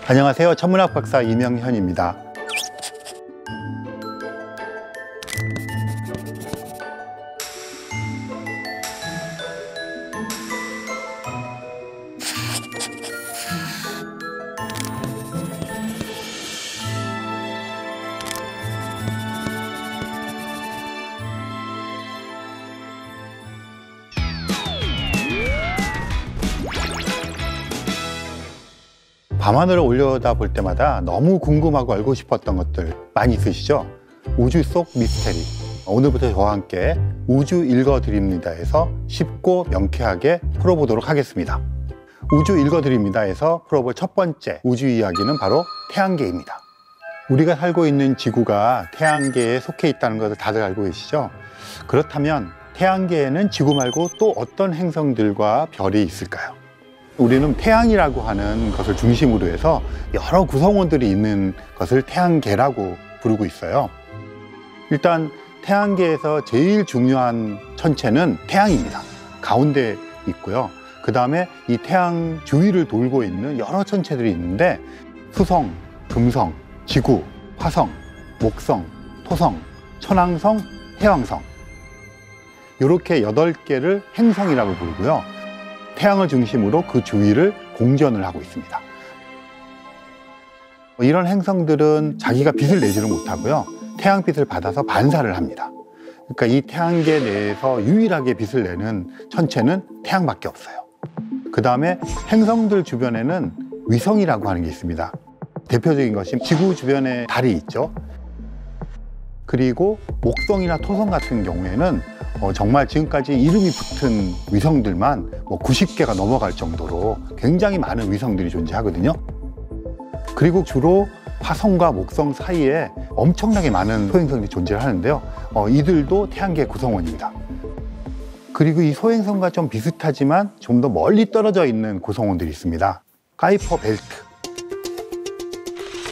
안녕하세요. 천문학 박사 이명현입니다. 밤하늘을 올려다볼 때마다 너무 궁금하고 알고 싶었던 것들 많이 있으시죠? 우주 속 미스테리. 오늘부터 저와 함께 우주 읽어드립니다에서 쉽고 명쾌하게 풀어보도록 하겠습니다. 우주 읽어드립니다에서 풀어볼 첫 번째 우주 이야기는 바로 태양계입니다. 우리가 살고 있는 지구가 태양계에 속해 있다는 것을 다들 알고 계시죠? 그렇다면 태양계에는 지구 말고 또 어떤 행성들과 별이 있을까요? 우리는 태양이라고 하는 것을 중심으로 해서 여러 구성원들이 있는 것을 태양계라고 부르고 있어요. 일단 태양계에서 제일 중요한 천체는 태양입니다. 가운데 있고요. 그 다음에 이 태양 주위를 돌고 있는 여러 천체들이 있는데 수성, 금성, 지구, 화성, 목성, 토성, 천왕성, 해왕성, 이렇게 8개를 행성이라고 부르고요. 태양을 중심으로 그 주위를 공전을 하고 있습니다. 이런 행성들은 자기가 빛을 내지를 못하고요. 태양빛을 받아서 반사를 합니다. 그러니까 이 태양계 내에서 유일하게 빛을 내는 천체는 태양밖에 없어요. 그 다음에 행성들 주변에는 위성이라고 하는 게 있습니다. 대표적인 것이 지구 주변에 달이 있죠. 그리고 목성이나 토성 같은 경우에는 정말 지금까지 이름이 붙은 위성들만 90개가 넘어갈 정도로 굉장히 많은 위성들이 존재하거든요. 그리고 주로 화성과 목성 사이에 엄청나게 많은 소행성들이 존재하는데요. 이들도 태양계 구성원입니다. 그리고 이 소행성과 좀 비슷하지만 좀 더 멀리 떨어져 있는 구성원들이 있습니다. 카이퍼 벨트.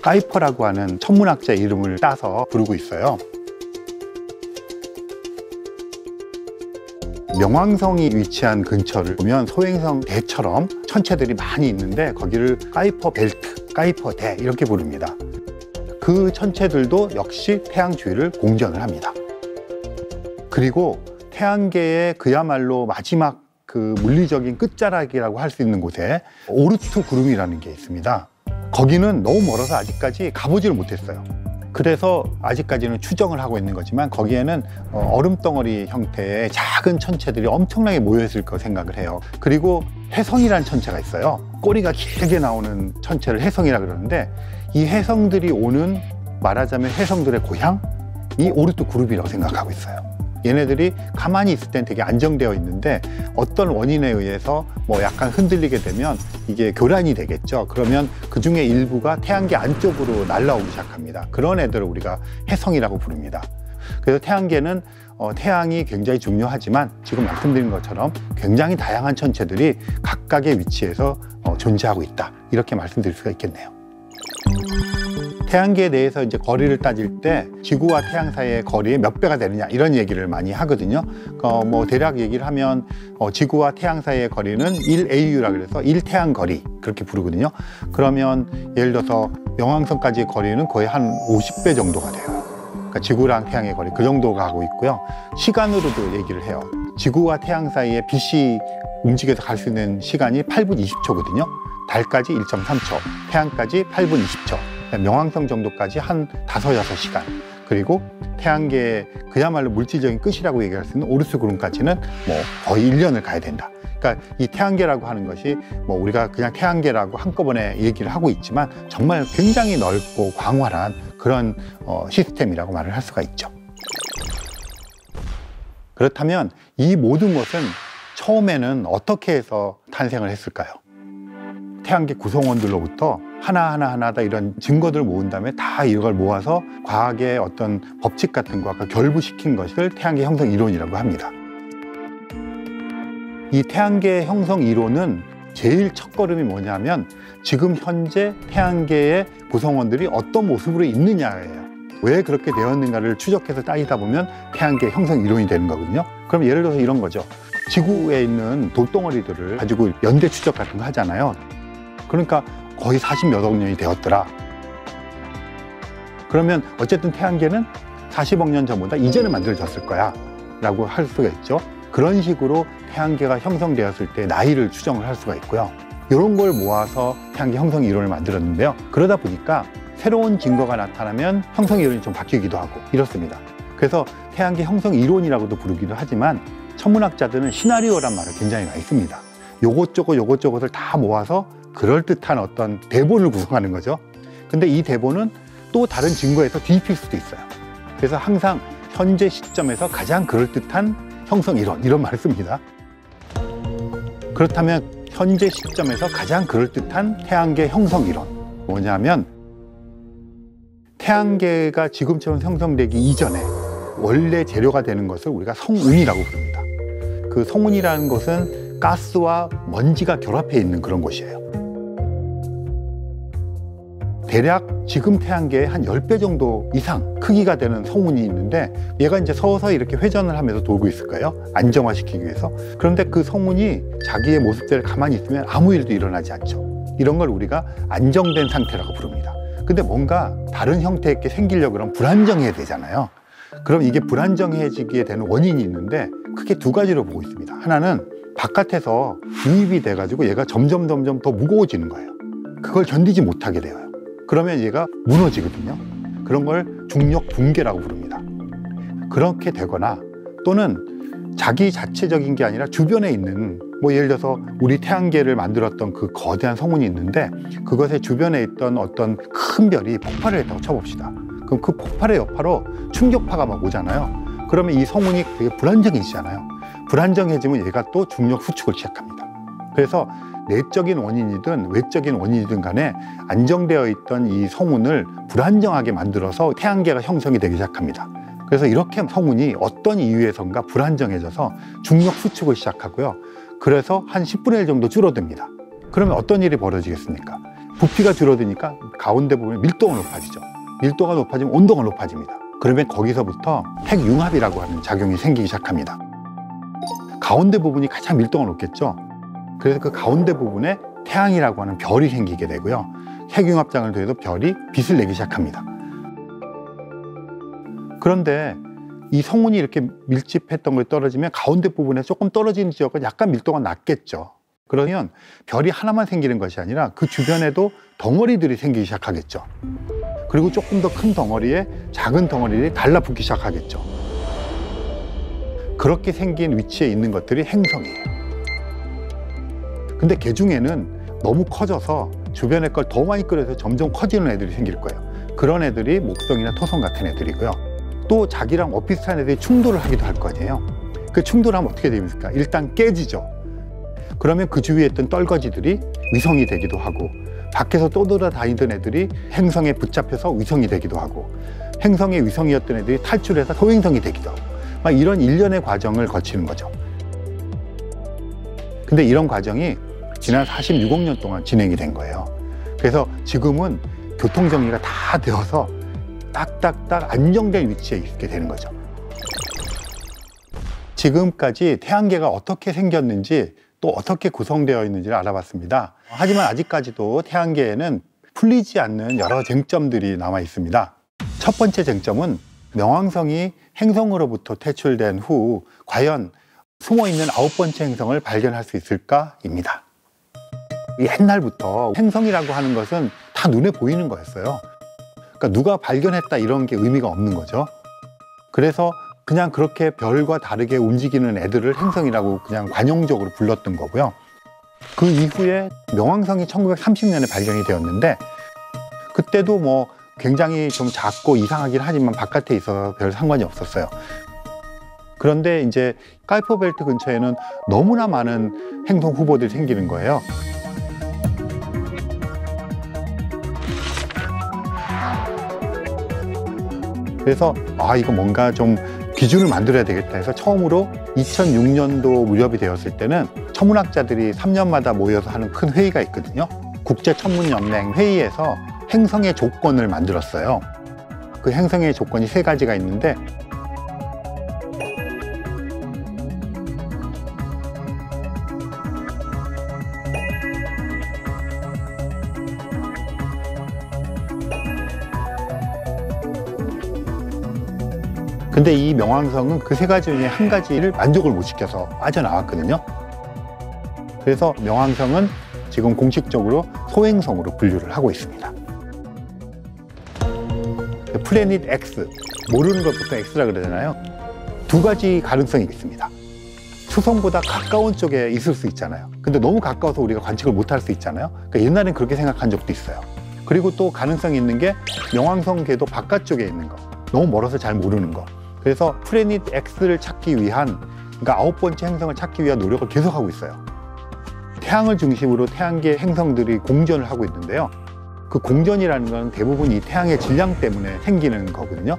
카이퍼라고 하는 천문학자의 이름을 따서 부르고 있어요. 명왕성이 위치한 근처를 보면 소행성 대처럼 천체들이 많이 있는데 거기를 카이퍼 벨트, 카이퍼 대 이렇게 부릅니다. 그 천체들도 역시 태양 주위를 공전을 합니다. 그리고 태양계의 그야말로 마지막 그 물리적인 끝자락이라고 할 수 있는 곳에 오르트 구름이라는 게 있습니다. 거기는 너무 멀어서 아직까지 가보지를 못했어요. 그래서 아직까지는 추정을 하고 있는 거지만 거기에는 얼음덩어리 형태의 작은 천체들이 엄청나게 모여있을 거 생각을 해요. 그리고 혜성이라는 천체가 있어요. 꼬리가 길게 나오는 천체를 혜성이라 그러는데 이 혜성들이 오는, 말하자면 혜성들의 고향? 이 오르트 그룹이라고 생각하고 있어요. 얘네들이 가만히 있을 땐 되게 안정되어 있는데 어떤 원인에 의해서 약간 흔들리게 되면 이게 교란이 되겠죠. 그러면 그 중에 일부가 태양계 안쪽으로 날아오기 시작합니다. 그런 애들을 우리가 혜성이라고 부릅니다. 그래서 태양계는 태양이 굉장히 중요하지만 지금 말씀드린 것처럼 굉장히 다양한 천체들이 각각의 위치에서 존재하고 있다. 이렇게 말씀드릴 수가 있겠네요. 태양계 내에서 이제 거리를 따질 때 지구와 태양 사이의 거리의 몇 배가 되느냐 이런 얘기를 많이 하거든요. 대략 얘기를 하면 지구와 태양 사이의 거리는 1AU라 그래서 1태양 거리 그렇게 부르거든요. 그러면 예를 들어서 명왕성까지의 거리는 거의 한 50배 정도가 돼요. 그러니까 지구랑 태양의 거리 그 정도가 하고 있고요. 시간으로도 얘기를 해요. 지구와 태양 사이에 빛이 움직여서 갈 수 있는 시간이 8분 20초거든요. 달까지 1.3초, 태양까지 8분 20초. 명왕성 정도까지 한 5-6시간, 그리고 태양계의 그야말로 물질적인 끝이라고 얘기할 수 있는 오르트 구름까지는 거의 1년을 가야 된다. 그러니까 이 태양계라고 하는 것이 우리가 그냥 태양계라고 한꺼번에 얘기를 하고 있지만 정말 굉장히 넓고 광활한 그런 시스템이라고 말을 할 수가 있죠. 그렇다면 이 모든 것은 처음에는 어떻게 해서 탄생을 했을까요? 태양계 구성원들로부터 하나하나 다 이런 증거들을 모은 다음에 다 이걸 모아서 과학의 어떤 법칙 같은 것과 결부시킨 것을 태양계 형성 이론이라고 합니다. 이 태양계 형성 이론은 제일 첫걸음이 뭐냐면 지금 현재 태양계의 구성원들이 어떤 모습으로 있느냐예요. 왜 그렇게 되었는가를 추적해서 따지다 보면 태양계 형성 이론이 되는 거거든요. 그럼 예를 들어서 이런 거죠. 지구에 있는 돌덩어리들을 가지고 연대 추적 같은 거 하잖아요. 그러니까 거의 40몇 억 년이 되었더라. 그러면 어쨌든 태양계는 40억 년 전보다 이전에 만들어졌을 거야 라고 할 수가 있죠. 그런 식으로 태양계가 형성되었을 때 나이를 추정을 할 수가 있고요. 이런 걸 모아서 태양계 형성 이론을 만들었는데요. 그러다 보니까 새로운 증거가 나타나면 형성 이론이 좀 바뀌기도 하고 이렇습니다. 그래서 태양계 형성 이론이라고도 부르기도 하지만 천문학자들은 시나리오란 말을 굉장히 많이 씁니다. 요것저것을 다 모아서 그럴듯한 어떤 대본을 구성하는 거죠. 근데 이 대본은 또 다른 증거에서 뒤집힐 수도 있어요. 그래서 항상 현재 시점에서 가장 그럴듯한 형성 이론, 이런 말을 씁니다. 그렇다면 현재 시점에서 가장 그럴듯한 태양계 형성 이론, 뭐냐면 태양계가 지금처럼 형성되기 이전에 원래 재료가 되는 것을 우리가 성운이라고 부릅니다. 그 성운이라는 것은 가스와 먼지가 결합해 있는 그런 곳이에요. 대략 지금 태양계의 한 10배 정도 이상 크기가 되는 성운이 있는데 얘가 이제 서서히 이렇게 회전을 하면서 돌고 있을 거예요. 안정화시키기 위해서. 그런데 그 성운이 자기의 모습대로 가만히 있으면 아무 일도 일어나지 않죠. 이런 걸 우리가 안정된 상태라고 부릅니다. 근데 뭔가 다른 형태의 게 생기려고 그러면 불안정해야 되잖아요. 그럼 이게 불안정해지게 되는 원인이 있는데 크게 두 가지로 보고 있습니다. 하나는 바깥에서 유입이 돼가지고 얘가 점점 더 무거워지는 거예요. 그걸 견디지 못하게 돼요. 그러면 얘가 무너지거든요. 그런 걸 중력 붕괴라고 부릅니다. 그렇게 되거나 또는 자기 자체적인 게 아니라 주변에 있는 뭐 예를 들어서 우리 태양계를 만들었던 그 거대한 성운이 있는데 그것의 주변에 있던 어떤 큰 별이 폭발을 했다고 쳐봅시다. 그럼 그 폭발의 여파로 충격파가 막 오잖아요. 그러면 이 성운이 되게 불안정해지잖아요. 불안정해지면 얘가 또 중력 수축을 시작합니다. 그래서 내적인 원인이든 외적인 원인이든 간에 안정되어 있던 이 성운을 불안정하게 만들어서 태양계가 형성이 되기 시작합니다. 그래서 이렇게 성운이 어떤 이유에선가 불안정해져서 중력 수축을 시작하고요. 그래서 한 10분의 1 정도 줄어듭니다. 그러면 어떤 일이 벌어지겠습니까? 부피가 줄어드니까 가운데 부분에 밀도가 높아지죠. 밀도가 높아지면 온도가 높아집니다. 그러면 거기서부터 핵융합이라고 하는 작용이 생기기 시작합니다. 가운데 부분이 가장 밀도가 높겠죠. 그래서 그 가운데 부분에 태양이라고 하는 별이 생기게 되고요. 핵융합장을 더해서 별이 빛을 내기 시작합니다. 그런데 이 성운이 이렇게 밀집했던 걸 떨어지면 가운데 부분에 조금 떨어지는 지역은 약간 밀도가 낮겠죠. 그러면 별이 하나만 생기는 것이 아니라 그 주변에도 덩어리들이 생기기 시작하겠죠. 그리고 조금 더 큰 덩어리에 작은 덩어리들이 달라붙기 시작하겠죠. 그렇게 생긴 위치에 있는 것들이 행성이에요. 근데 그 중에는 너무 커져서 주변의 걸 더 많이 끌어서 점점 커지는 애들이 생길 거예요. 그런 애들이 목성이나 토성 같은 애들이고요. 또 자기랑 비슷한 애들이 충돌을 하기도 할 거 아니에요. 그 충돌하면 어떻게 됩니까? 일단 깨지죠. 그러면 그 주위에 있던 떨거지들이 위성이 되기도 하고 밖에서 떠돌아다니던 애들이 행성에 붙잡혀서 위성이 되기도 하고 행성의 위성이었던 애들이 탈출해서 소행성이 되기도 하고 막 이런 일련의 과정을 거치는 거죠. 근데 이런 과정이 지난 46억 년 동안 진행이 된 거예요. 그래서 지금은 교통정리가 다 되어서 딱딱딱 안정된 위치에 있게 되는 거죠. 지금까지 태양계가 어떻게 생겼는지 또 어떻게 구성되어 있는지를 알아봤습니다. 하지만 아직까지도 태양계에는 풀리지 않는 여러 쟁점들이 남아 있습니다. 첫 번째 쟁점은 명왕성이 행성으로부터 퇴출된 후 과연 숨어있는 9번째 행성을 발견할 수 있을까입니다. 옛날부터 행성이라고 하는 것은 다 눈에 보이는 거였어요. 그러니까 누가 발견했다 이런 게 의미가 없는 거죠. 그래서 그냥 그렇게 별과 다르게 움직이는 애들을 행성이라고 그냥 관용적으로 불렀던 거고요. 그 이후에 명왕성이 1930년에 발견이 되었는데 그때도 뭐 굉장히 좀 작고 이상하긴 하지만 바깥에 있어서 별 상관이 없었어요. 그런데 이제 카이퍼 벨트 근처에는 너무나 많은 행성 후보들이 생기는 거예요. 그래서 이거 뭔가 좀 기준을 만들어야 되겠다 해서 처음으로 2006년도 무렵이 되었을 때는 천문학자들이 3년마다 모여서 하는 큰 회의가 있거든요. 국제천문연맹 회의에서 행성의 조건을 만들었어요. 그 행성의 조건이 3가지가 있는데 근데 이 명왕성은 그 세 가지 중에 한 가지를 만족을 못 시켜서 빠져나왔거든요. 그래서 명왕성은 지금 공식적으로 소행성으로 분류를 하고 있습니다. 플래닛 X, 모르는 것부터 X라 그러잖아요. 두 가지 가능성이 있습니다. 수성보다 가까운 쪽에 있을 수 있잖아요. 근데 너무 가까워서 우리가 관측을 못할 수 있잖아요. 그러니까 옛날엔 그렇게 생각한 적도 있어요. 그리고 또 가능성이 있는 게 명왕성 궤도 바깥쪽에 있는 거, 너무 멀어서 잘 모르는 거. 그래서 플래닛 X를 찾기 위한, 그러니까 9번째 행성을 찾기 위한 노력을 계속하고 있어요. 태양을 중심으로 태양계 행성들이 공전을 하고 있는데요. 그 공전이라는 건 대부분 이 태양의 질량 때문에 생기는 거거든요.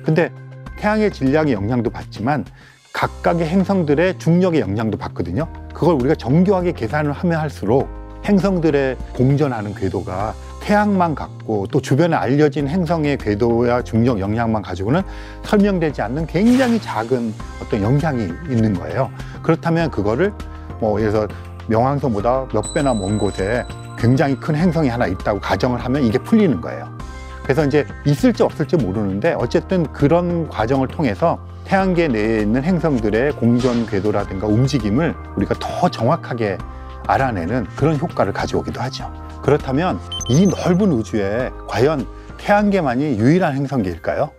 근데 태양의 질량의 영향도 받지만 각각의 행성들의 중력의 영향도 받거든요. 그걸 우리가 정교하게 계산을 하면 할수록 행성들의 공전하는 궤도가 태양만 갖고 또 주변에 알려진 행성의 궤도와 중력 영향만 가지고는 설명되지 않는 굉장히 작은 어떤 영향이 있는 거예요. 그렇다면 그거를 예를 들어서 명왕성보다 몇 배나 먼 곳에 굉장히 큰 행성이 하나 있다고 가정을 하면 이게 풀리는 거예요. 그래서 이제 있을지 없을지 모르는데 어쨌든 그런 과정을 통해서 태양계 내에 있는 행성들의 공전 궤도라든가 움직임을 우리가 더 정확하게 알아내는 그런 효과를 가져오기도 하죠. 그렇다면 이 넓은 우주에 과연 태양계만이 유일한 행성계일까요?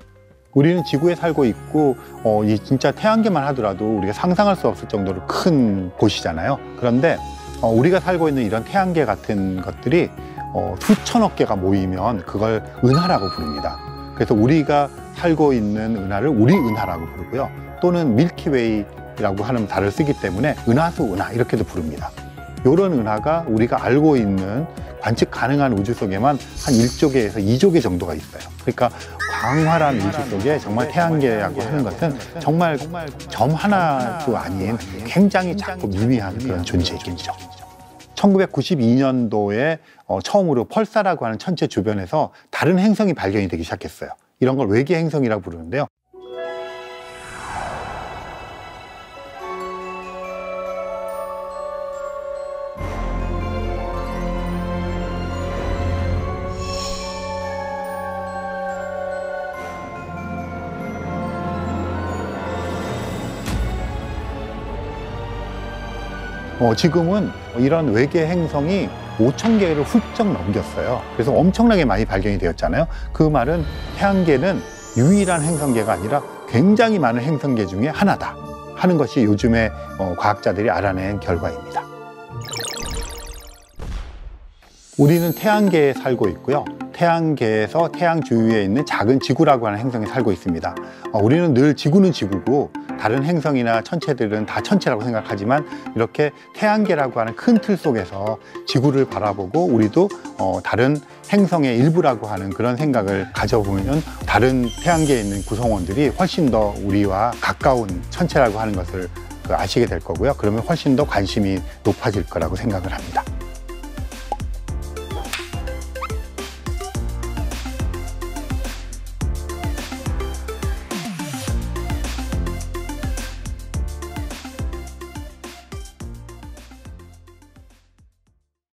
우리는 지구에 살고 있고 이 진짜 태양계만 하더라도 우리가 상상할 수 없을 정도로 큰 곳이잖아요. 그런데 우리가 살고 있는 이런 태양계 같은 것들이 수천억 개가 모이면 그걸 은하라고 부릅니다. 그래서 우리가 살고 있는 은하를 우리 은하라고 부르고요. 또는 밀키웨이라고 하는 단어를 쓰기 때문에 은하수 은하 이렇게도 부릅니다. 이런 은하가 우리가 알고 있는 관측 가능한 우주 속에만 한 1조 개에서 2조 개 정도가 있어요. 그러니까 광활한 우주 속에 정말 태양계라고 하는 것은 정말 점 하나도 아닌 굉장히 작고 미미한 그런 존재이죠. 1992년도에 처음으로 펄사라고 하는 천체 주변에서 다른 행성이 발견이 되기 시작했어요. 이런 걸 외계 행성이라고 부르는데요. 지금은 이런 외계 행성이 5,000개를 훌쩍 넘겼어요. 그래서 엄청나게 많이 발견이 되었잖아요. 그 말은 태양계는 유일한 행성계가 아니라 굉장히 많은 행성계 중에 하나다 하는 것이 요즘에 과학자들이 알아낸 결과입니다. 우리는 태양계에 살고 있고요. 태양계에서 태양 주위에 있는 작은 지구라고 하는 행성에 살고 있습니다. 우리는 늘 지구는 지구고 다른 행성이나 천체들은 다 천체라고 생각하지만 이렇게 태양계라고 하는 큰 틀 속에서 지구를 바라보고 우리도 다른 행성의 일부라고 하는 그런 생각을 가져보면 다른 태양계에 있는 구성원들이 훨씬 더 우리와 가까운 천체라고 하는 것을 아시게 될 거고요. 그러면 훨씬 더 관심이 높아질 거라고 생각을 합니다.